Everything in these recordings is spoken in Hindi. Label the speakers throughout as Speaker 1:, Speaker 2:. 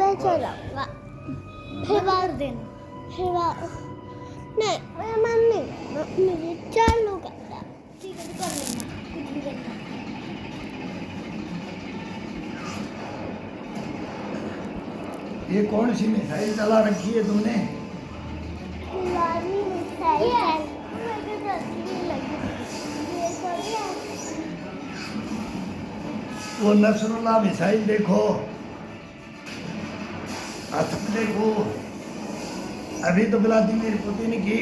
Speaker 1: मैं चलाऊंगा फिर बार देना फिर बार नहीं मेरा मन नहीं मुझे चालू करना ठीक है कर लेना कुछ भी करना
Speaker 2: ये कौन सी मिसाइल चला रखी है तुमने?
Speaker 1: लाली मिसाइल मुझे तो अच्छी नहीं लगी ये थोड़ी है
Speaker 2: वो नसरुल्लाह मिसाइल देखो, असम देखो। अभी तो व्लादिमीर पुतिन की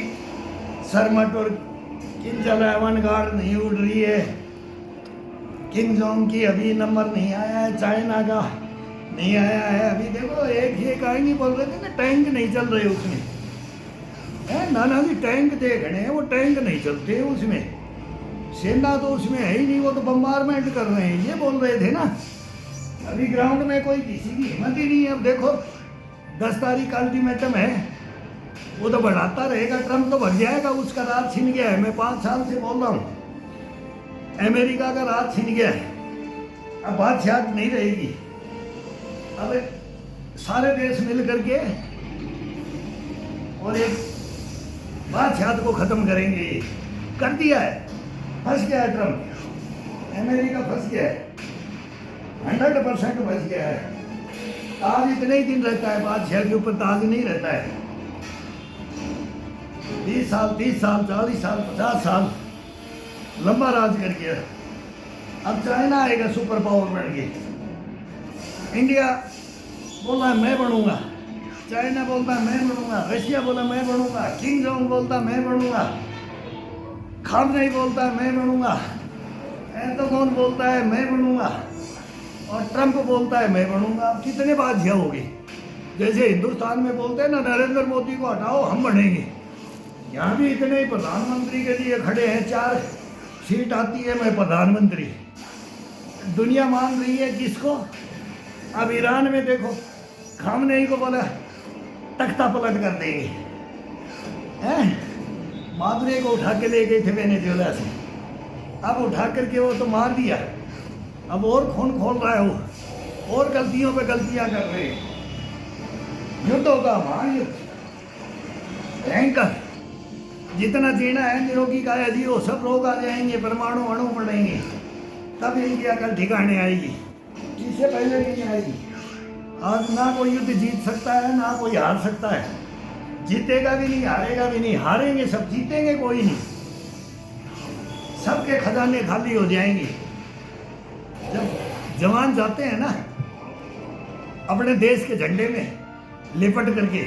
Speaker 2: सरमट और किम जंग अवनगार्ड नहीं उड़ रही है। किम जोंग की अभी नंबर नहीं आया है, चाइना का नहीं आया है अभी। देखो एक ये कहानी बोल रहे थे ना, टैंक नहीं चल रहे उसमें है। नाना जी टैंक देख रहे हैं, वो टैंक नहीं चलते उसमें, सेना तो उसमें है ही नहीं, वो तो बम्बारमेंट कर रहे हैं, ये बोल रहे थे ना। अभी ग्राउंड में कोई किसी की हिम्मत ही नहीं है। अब देखो 10 तारीख का अल्टीमेटम है, वो तो बढ़ाता रहेगा, ट्रम्प तो बढ़ जाएगा, उसका राज छिन गया है। मैं 5 साल से बोल रहा हूँ अमेरिका का राज छिन गया है, अब बादशाह नहीं रहेगी। अब सारे देश मिल करके और एक बादशाह को खत्म करेंगे, ये कर दिया है। फंस गया है ट्रम्प, अमेरिका फंस गया है, 100% फंस गया है। ताज इतने ही दिन रहता है, बादशाह के ऊपर ताज नहीं रहता है। 20 साल 30 साल 40 साल 50 साल लंबा राज कर गया। अब चाइना आएगा सुपर पावर बन के। इंडिया बोला मैं बनूंगा, चाइना बोलता मैं बनूंगा, रशिया बोला मैं बनूंगा, किम जोंग बोलता मैं बनूंगा, खामनेई बोलता है मैं बनूंगा, एर्दोगन बोलता है मैं बनूंगा, और ट्रंप बोलता है मैं बनूंगा। अब कितने बादशाह होगी? जैसे हिंदुस्तान में बोलते हैं ना नरेंद्र मोदी को हटाओ हम बनेंगे, यहाँ भी इतने ही प्रधानमंत्री के लिए खड़े हैं। 4 सीट आती है मैं प्रधानमंत्री। दुनिया मान रही है किसको? अब ईरान में देखो खामनेई को बोला तख्ता पलट कर देंगे, हैं? मादुरे को उठा के ले गए थे वेनेजुएला से, अब उठा करके वो तो मार दिया, अब और खून खोल रहा है वो, और गलतियों पे गलतियां कर रहे हैं। युद्ध होगा महायुद्ध भयंकर। जितना जीना है निरोगी काया जियो, सब रोग आ जाएंगे, परमाणु अणु पड़ेंगे, तब इंडिया कल ठिकाने आएगी, इससे पहले नहीं आएगी। आज ना कोई युद्ध जीत सकता है ना कोई हार सकता है, जीतेगा भी नहीं हारेगा भी नहीं, हारेंगे सब जीतेंगे कोई नहीं, सबके खजाने खाली हो जाएंगे। जब जवान जाते हैं ना अपने देश के झंडे में लिपट करके,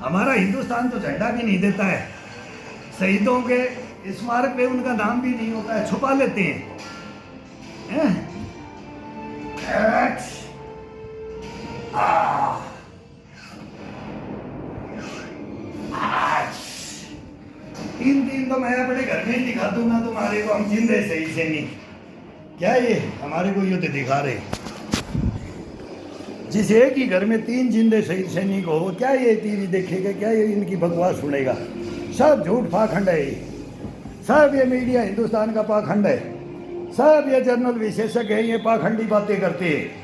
Speaker 2: हमारा हिंदुस्तान तो झंडा भी नहीं देता है, शहीदों के स्मारक पे उनका नाम भी नहीं होता है, छुपा लेते हैं। 3 दिन तो मैं अपने घर में ही दिखा दूंगा तुम्हारे को, हम जिंदे सही से नहीं। क्या ये हमारे को युद्ध दिखा रहे? जिस एक ही घर में 3 जिंदे शहीद सैनिक हो, क्या ये टीवी देखेगा? क्या ये इनकी बकवास सुनेगा? सब झूठ पाखंड है, सब ये मीडिया हिंदुस्तान का पाखंड है, सब ये जर्नल विशेषज्ञ हैं, ये पाखंडी बातें करते हैं।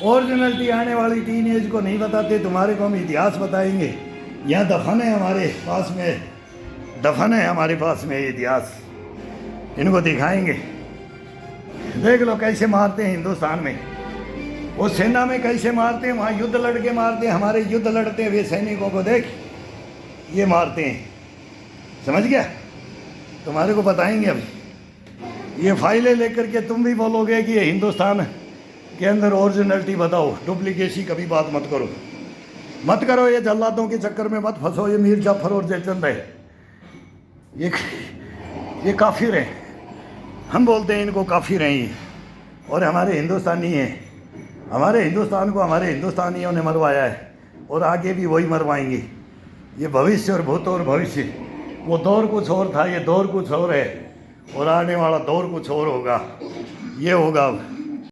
Speaker 2: ओरिजिनलिटी आने वाली टीनेज को नहीं बताते, तुम्हारे को हम इतिहास बताएंगे। यहाँ दफन है हमारे पास में, दफन है हमारे पास में इतिहास, इनको दिखाएंगे। देख लो कैसे मारते हैं हिंदुस्तान में, वो सेना में कैसे मारते हैं, वहाँ युद्ध लड़के मारते हैं, हमारे युद्ध लड़ते हैं वे सैनिकों को देख, ये मारते हैं। समझ गया? तुम्हारे को बताएंगे अभी। ये फाइलें लेकर के तुम भी बोलोगे कि ये हिंदुस्तान के अंदर ओरिजिनलिटी बताओ, डुप्लीकेसी कभी बात मत करो, मत करो, ये जल्लादों के चक्कर में मत फंसो। ये मीर जाफर और जयचंद है, ये काफिर हैं, हम बोलते हैं इनको काफिर हैं ये, और हमारे हिंदुस्तानी हैं। हमारे हिंदुस्तान को हमारे हिंदुस्तानियों ने मरवाया है और आगे भी वही मरवाएंगे। ये भविष्य और भूत और भविष्य, वो दौर कुछ और था, ये दौर कुछ और है, और आने वाला दौर कुछ और होगा। ये होगा अब।